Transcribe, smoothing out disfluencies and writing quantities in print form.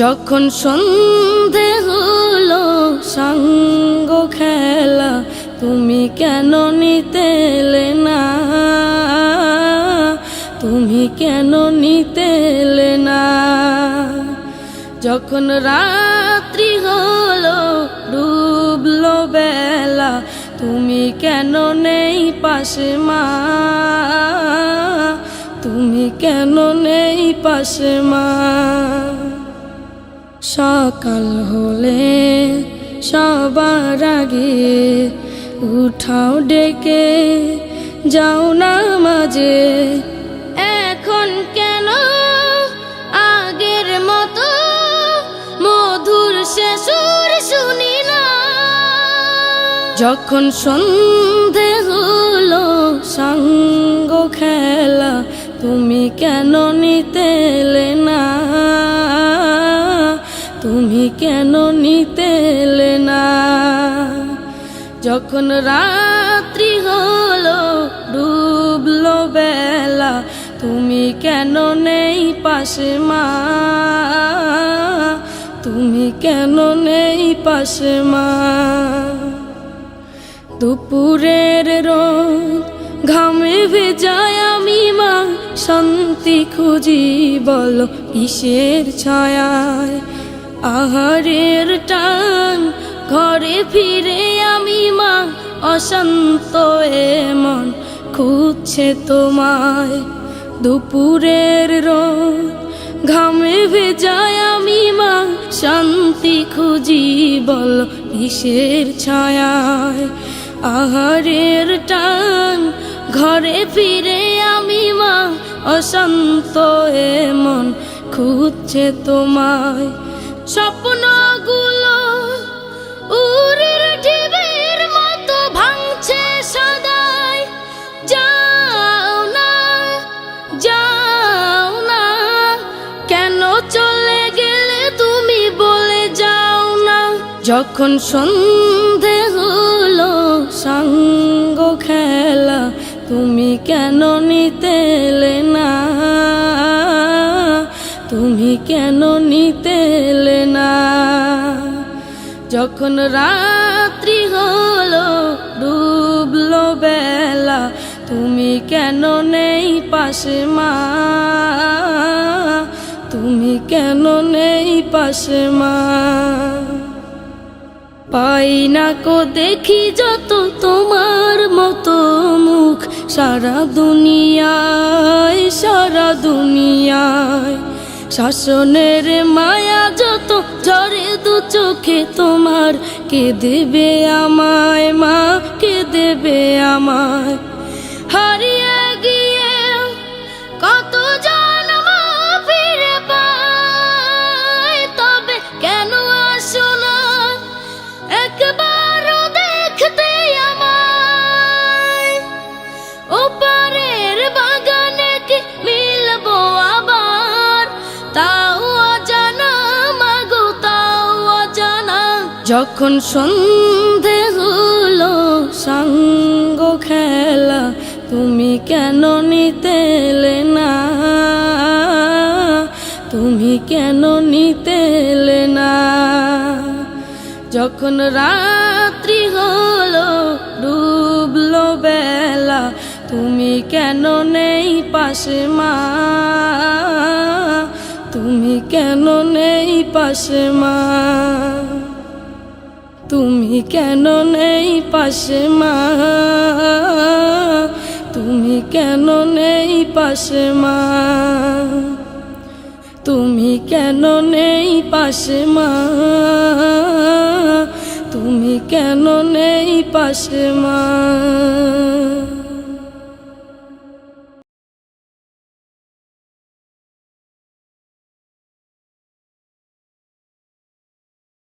যখন সন্ধে হলো সাঙ্গ খেলা, তুমি কেন নিতে এলে না, তুমি কেন নিতে এলে না। যখন রাত্রি হলো ডুবলো বেলা, তুমি কেন নেই পাশে মা, তুমি কেন নেই পাশে মা। সকাল হলে সবার আগে উঠাও ডেকে যাও নামাজে, এখন কেন আগের মতো মধুর সে সুর শুনি না। যখন সন্ধে হলো সাঙ্গ খেলা, তুমি কেন নিতে এলে না, তুমি কেন নিতে এলে না। যখন রাত্রি হলো ডুবলো বেলা, তুমি কেন নেই পাশে মা, তুমি কেন নেই পাশে মা। দুপুরের রোদ ঘামে ভেজায় আমি মা, শান্তি খুঁজি বলো কিসের ছায়ায়। আহারের টান ঘরে ফিরে আমি মা, অশান্ত এ মন খুঁজছে তোমায়। দুপুরের রোদ ঘামে ভেজায় আমি মা, শান্তি খুঁজি বলো কিসের ছায়ায়। আহারের টান ঘরে ফিরে আমি মা, অশান্ত এ মন খুঁজছে তোমায়। স্বপ্নগুলো উড়ের ঢেউয়ের মতো ভাঙছে সদাই, যাও না যাও না, কেন চলে গেলে তুমি বলে যাও না। যখন সন্ধে হলো সাঙ্গ খেলা, তুমি কেন নিতে এলে না, তুমি কেন নিতে এলে না। যখন রাত্রি হলো ডুবলো বেলা, তুমি কেন নেই পাশে মা, তুমি কেন নেই পাশে মা। পাই না কো দেখি যত তোমার মতো মুখ, সারা দুনিয়ায় সারা দুনিয়ায়। শাসনের মায়া যত ঝরে দু চোখে তোমার, কে দেবে আমায় মা, কে দেবে আমায়। হারিয়ে গিয়ে কত জন্ম ফিরে পাই, তবে কেন আসো না একবারও দেখতে আমায়। ওপারের বাগানে কি মিলবো আবার, তাও অজানা মাগো তাও অজানা। যখন সন্ধে হলো সাঙ্গ খেলা, তুমি কেন নিতে এলে না, তুমি কেন নিতে এলে না। যখন রাত্রি হলো ডুবলো বেলা, তুমি কেন নেই পাশে মা, তুমি কেন নেই পাশে মা, তুমি কেন নেই পাশে মা, তুমি কেন নেই পাশে মা, তুমি কেন নেই পাশে মা, তুমি কেন নেই পাশে মা।